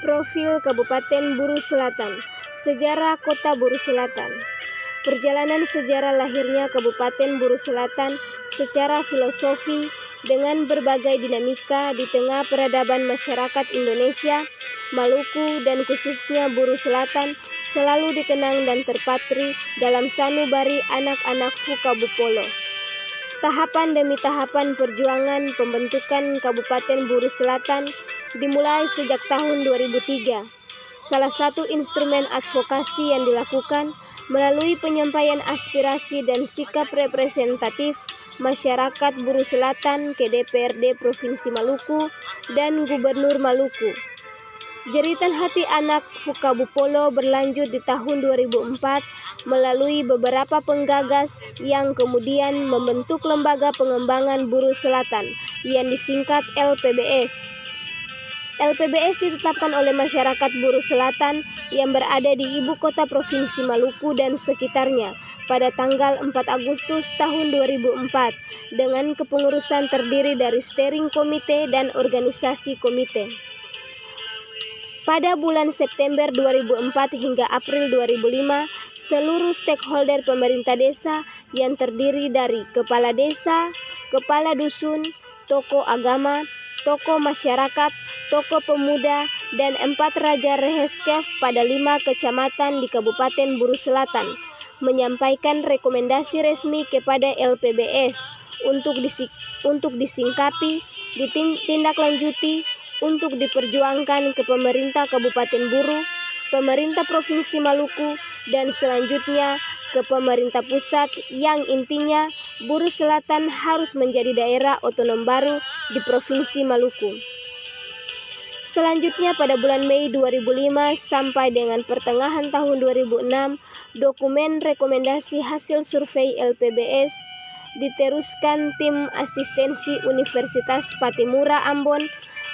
Profil Kabupaten Buru Selatan. Sejarah Kota Buru Selatan. Perjalanan sejarah lahirnya Kabupaten Buru Selatan secara filosofi dengan berbagai dinamika di tengah peradaban masyarakat Indonesia, Maluku dan khususnya Buru Selatan selalu dikenang dan terpatri dalam sanubari anak-anak Fukabupolo. Tahapan demi tahapan perjuangan pembentukan Kabupaten Buru Selatan dimulai sejak tahun 2003. Salah satu instrumen advokasi yang dilakukan melalui penyampaian aspirasi dan sikap representatif masyarakat Buru Selatan ke DPRD Provinsi Maluku dan Gubernur Maluku. Jeritan hati anak Fukabupolo berlanjut di tahun 2004 melalui beberapa penggagas yang kemudian membentuk Lembaga Pengembangan Buru Selatan yang disingkat LPBS. LPBS ditetapkan oleh masyarakat Buru Selatan yang berada di ibu kota Provinsi Maluku dan sekitarnya pada tanggal 4 Agustus tahun 2004 dengan kepengurusan terdiri dari steering komite dan organisasi komite. Pada bulan September 2004 hingga April 2005, seluruh stakeholder pemerintah desa yang terdiri dari kepala desa, kepala dusun, tokoh agama, tokoh masyarakat, tokoh pemuda, dan 4 raja reheskef pada 5 kecamatan di Kabupaten Buru Selatan menyampaikan rekomendasi resmi kepada LPBS untuk disingkapi, ditindaklanjuti, untuk diperjuangkan ke pemerintah Kabupaten Buru, pemerintah Provinsi Maluku, dan selanjutnya ke pemerintah pusat yang intinya Buru Selatan harus menjadi daerah otonom baru di Provinsi Maluku. Selanjutnya pada bulan Mei 2005 sampai dengan pertengahan tahun 2006, dokumen rekomendasi hasil survei LPBS diteruskan tim asistensi Universitas Patimura Ambon,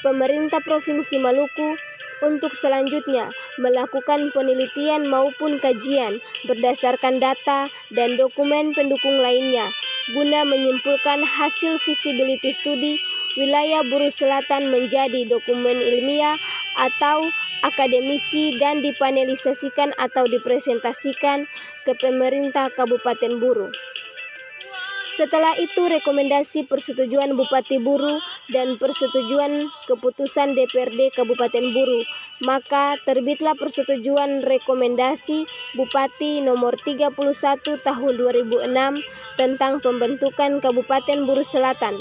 pemerintah Provinsi Maluku untuk selanjutnya melakukan penelitian maupun kajian berdasarkan data dan dokumen pendukung lainnya guna menyimpulkan hasil feasibility study wilayah Buru Selatan menjadi dokumen ilmiah atau akademisi dan dipanelisasikan atau dipresentasikan ke pemerintah Kabupaten Buru. Setelah itu rekomendasi persetujuan Bupati Buru dan persetujuan keputusan DPRD Kabupaten Buru, maka terbitlah persetujuan rekomendasi Bupati nomor 31 tahun 2006 tentang pembentukan Kabupaten Buru Selatan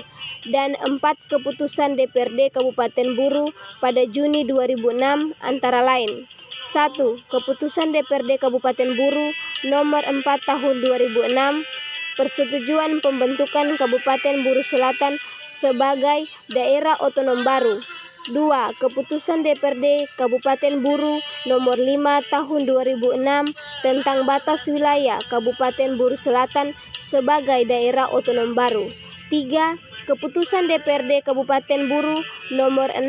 dan 4 keputusan DPRD Kabupaten Buru pada Juni 2006 antara lain. 1. Keputusan DPRD Kabupaten Buru nomor 4 tahun 2006 persetujuan pembentukan Kabupaten Buru Selatan sebagai daerah otonom baru. 2. Keputusan DPRD Kabupaten Buru nomor 5 tahun 2006 tentang batas wilayah Kabupaten Buru Selatan sebagai daerah otonom baru. 3. Keputusan DPRD Kabupaten Buru nomor 6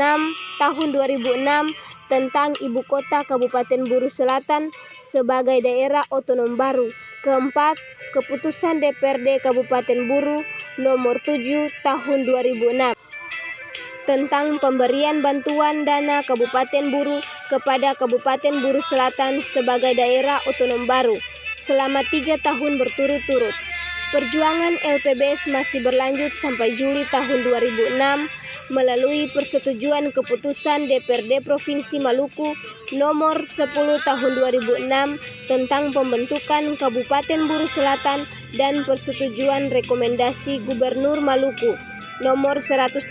tahun 2006 tentang ibu kota Kabupaten Buru Selatan sebagai daerah otonom baru. Keempat, keputusan DPRD Kabupaten Buru nomor 7 tahun 2006 tentang pemberian bantuan dana Kabupaten Buru kepada Kabupaten Buru Selatan sebagai daerah otonom baru selama 3 tahun berturut-turut. Perjuangan LPBS masih berlanjut sampai Juli tahun 2006 melalui persetujuan keputusan DPRD Provinsi Maluku nomor 10 tahun 2006 tentang pembentukan Kabupaten Buru Selatan dan persetujuan rekomendasi Gubernur Maluku nomor 130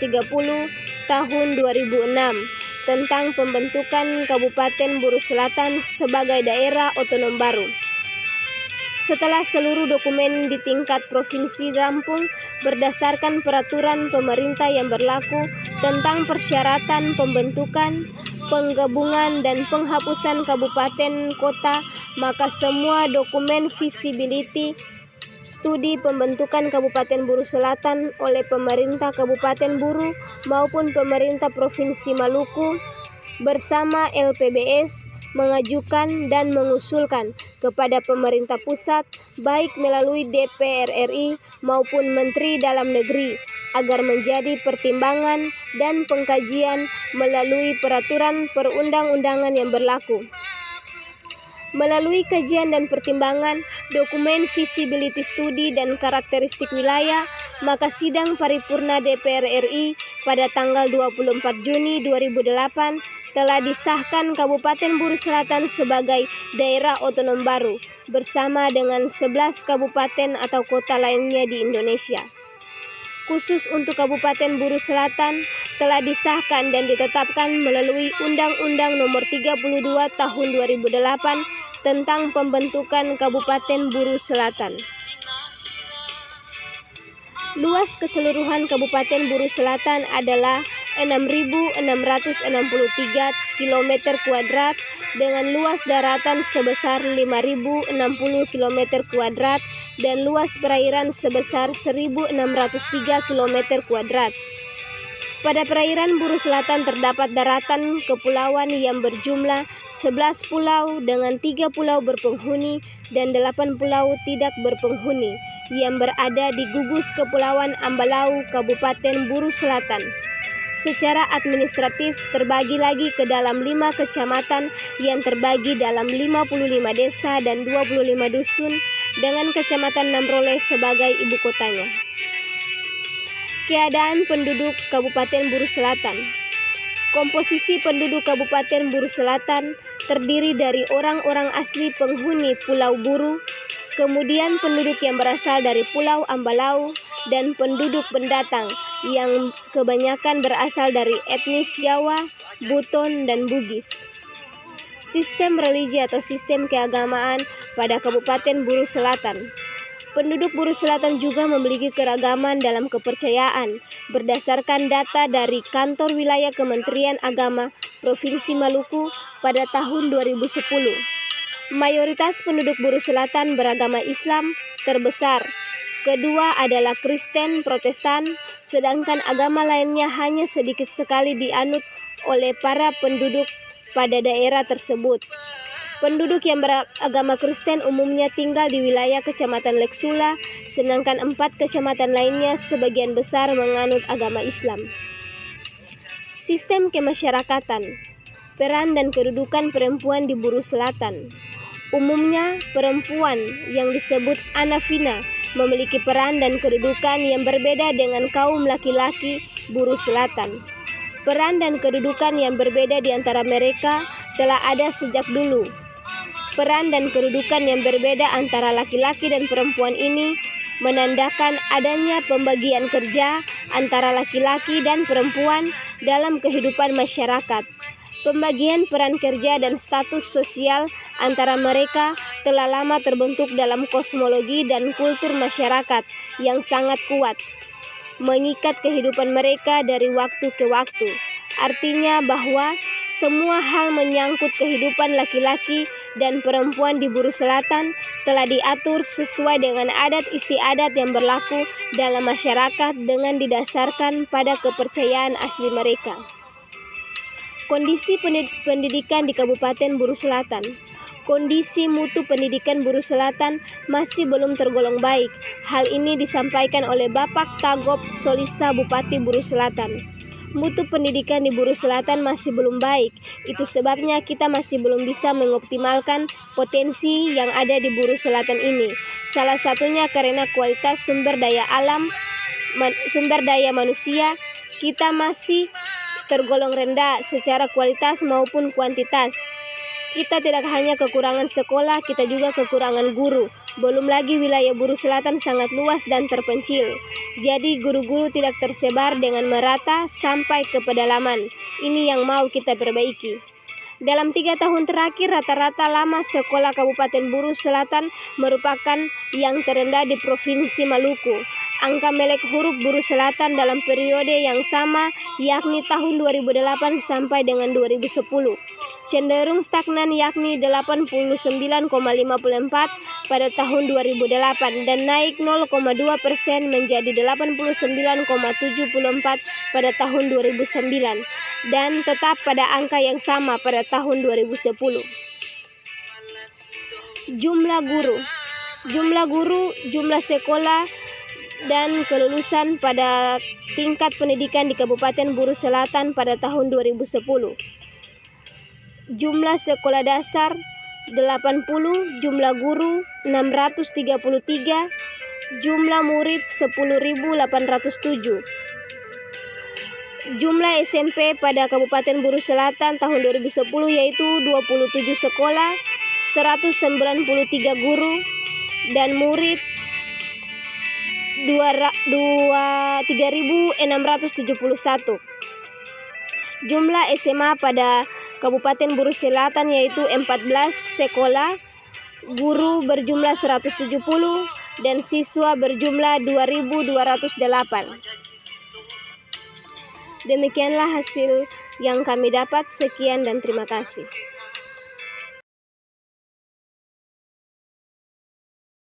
tahun 2006 tentang pembentukan Kabupaten Buru Selatan sebagai daerah otonom baru. Setelah seluruh dokumen di tingkat provinsi rampung berdasarkan peraturan pemerintah yang berlaku tentang persyaratan pembentukan, penggabungan, dan penghapusan kabupaten kota, maka semua dokumen feasibility studi pembentukan Kabupaten Buru Selatan oleh pemerintah Kabupaten Buru maupun pemerintah Provinsi Maluku bersama LPBS mengajukan dan mengusulkan kepada pemerintah pusat baik melalui DPR RI maupun Menteri Dalam Negeri agar menjadi pertimbangan dan pengkajian melalui peraturan perundang-undangan yang berlaku. Melalui kajian dan pertimbangan, dokumen feasibility study dan karakteristik wilayah, maka sidang paripurna DPR RI pada tanggal 24 Juni 2008 telah disahkan Kabupaten Buru Selatan sebagai daerah otonom baru bersama dengan 11 kabupaten atau kota lainnya di Indonesia. Khusus untuk Kabupaten Buru Selatan telah disahkan dan ditetapkan melalui Undang-Undang Nomor 32 Tahun 2008 tentang pembentukan Kabupaten Buru Selatan. Luas keseluruhan Kabupaten Buru Selatan adalah 6.663 km² dengan luas daratan sebesar 5.060 km² dan luas perairan sebesar 1.603 km². Pada perairan Buru Selatan terdapat daratan kepulauan yang berjumlah 11 pulau dengan 3 pulau berpenghuni dan 8 pulau tidak berpenghuni yang berada di gugus Kepulauan Ambarawa, Kabupaten Buru Selatan. Secara administratif terbagi lagi ke dalam 5 kecamatan yang terbagi dalam 55 desa dan 25 dusun dengan Kecamatan Namrole sebagai ibu kotanya. Keadaan penduduk Kabupaten Buru Selatan. Komposisi penduduk Kabupaten Buru Selatan terdiri dari orang-orang asli penghuni Pulau Buru, kemudian penduduk yang berasal dari Pulau Ambarawa, dan penduduk pendatang yang kebanyakan berasal dari etnis Jawa, Buton, dan Bugis. Sistem religi atau sistem keagamaan pada Kabupaten Buru Selatan. Penduduk Buru Selatan juga memiliki keragaman dalam kepercayaan berdasarkan data dari Kantor Wilayah Kementerian Agama Provinsi Maluku pada tahun 2010. Mayoritas penduduk Buru Selatan beragama Islam terbesar. Kedua adalah Kristen Protestan, sedangkan agama lainnya hanya sedikit sekali dianut oleh para penduduk pada daerah tersebut. Penduduk yang beragama Kristen umumnya tinggal di wilayah Kecamatan Leksula, sedangkan 4 kecamatan lainnya sebagian besar menganut agama Islam. Sistem kemasyarakatan, peran dan kedudukan perempuan di Buru Selatan. Umumnya, perempuan yang disebut Anafina memiliki peran dan kedudukan yang berbeda dengan kaum laki-laki Buru Selatan. Peran dan kedudukan yang berbeda di antara mereka telah ada sejak dulu. Peran dan kedudukan yang berbeda antara laki-laki dan perempuan ini menandakan adanya pembagian kerja antara laki-laki dan perempuan dalam kehidupan masyarakat. Pembagian peran kerja dan status sosial antara mereka telah lama terbentuk dalam kosmologi dan kultur masyarakat yang sangat kuat, mengikat kehidupan mereka dari waktu ke waktu. Artinya bahwa semua hal menyangkut kehidupan laki-laki dan perempuan di Buru Selatan telah diatur sesuai dengan adat istiadat yang berlaku dalam masyarakat dengan didasarkan pada kepercayaan asli mereka. Kondisi pendidikan di Kabupaten Buru Selatan. Kondisi mutu pendidikan Buru Selatan masih belum tergolong baik. Hal ini disampaikan oleh Bapak Tagop Solisa, Bupati Buru Selatan. Mutu pendidikan di Buru Selatan masih belum baik. Itu sebabnya kita masih belum bisa mengoptimalkan potensi yang ada di Buru Selatan ini. Salah satunya karena kualitas sumber daya alam, sumber daya manusia, kita masih tergolong rendah secara kualitas maupun kuantitas. Kita tidak hanya kekurangan sekolah, kita juga kekurangan guru. Belum lagi wilayah Buru Selatan sangat luas dan terpencil. Jadi guru-guru tidak tersebar dengan merata sampai ke pedalaman. Ini yang mau kita perbaiki. Dalam 3 tahun terakhir, rata-rata lama sekolah Kabupaten Buru Selatan merupakan yang terendah di Provinsi Maluku. Angka melek huruf Buru Selatan dalam periode yang sama, yakni tahun 2008 sampai dengan 2010, cenderung stagnan yakni 89,54 pada tahun 2008 dan naik 0,2% menjadi 89,74 pada tahun 2009 dan tetap pada angka yang sama pada tahun 2010. Jumlah guru, jumlah sekolah dan kelulusan pada tingkat pendidikan di Kabupaten Buru Selatan pada tahun 2010. Jumlah sekolah dasar 80, jumlah guru 633, jumlah murid 10.807. Jumlah SMP pada Kabupaten Buru Selatan tahun 2010 yaitu 27 sekolah, 193 guru, dan murid 3.671. Jumlah SMA pada Kabupaten Buru Selatan yaitu 14 sekolah, guru berjumlah 170, dan siswa berjumlah 2.208. Demikianlah hasil yang kami dapat. Sekian dan terima kasih.